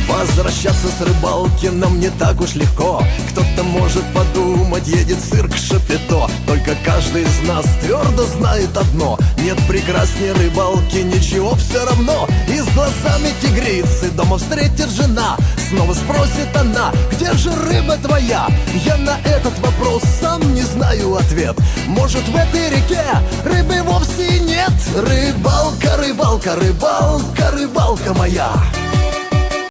Возвращаться с рыбалки нам не так уж легко. Кто-то может подумать, едет в цирк Шапито. Только каждый из нас твердо знает одно: нет прекрасней рыбалки, ничего все равно. И с глазами тигрицы дома встретит жена. Снова спросит она: где же рыба твоя? Я на этот вопрос сам не знаю ответ. Может, в этой реке рыбы вовсе и нет? Рыбалка, рыбалка, рыбалка, рыбалка моя.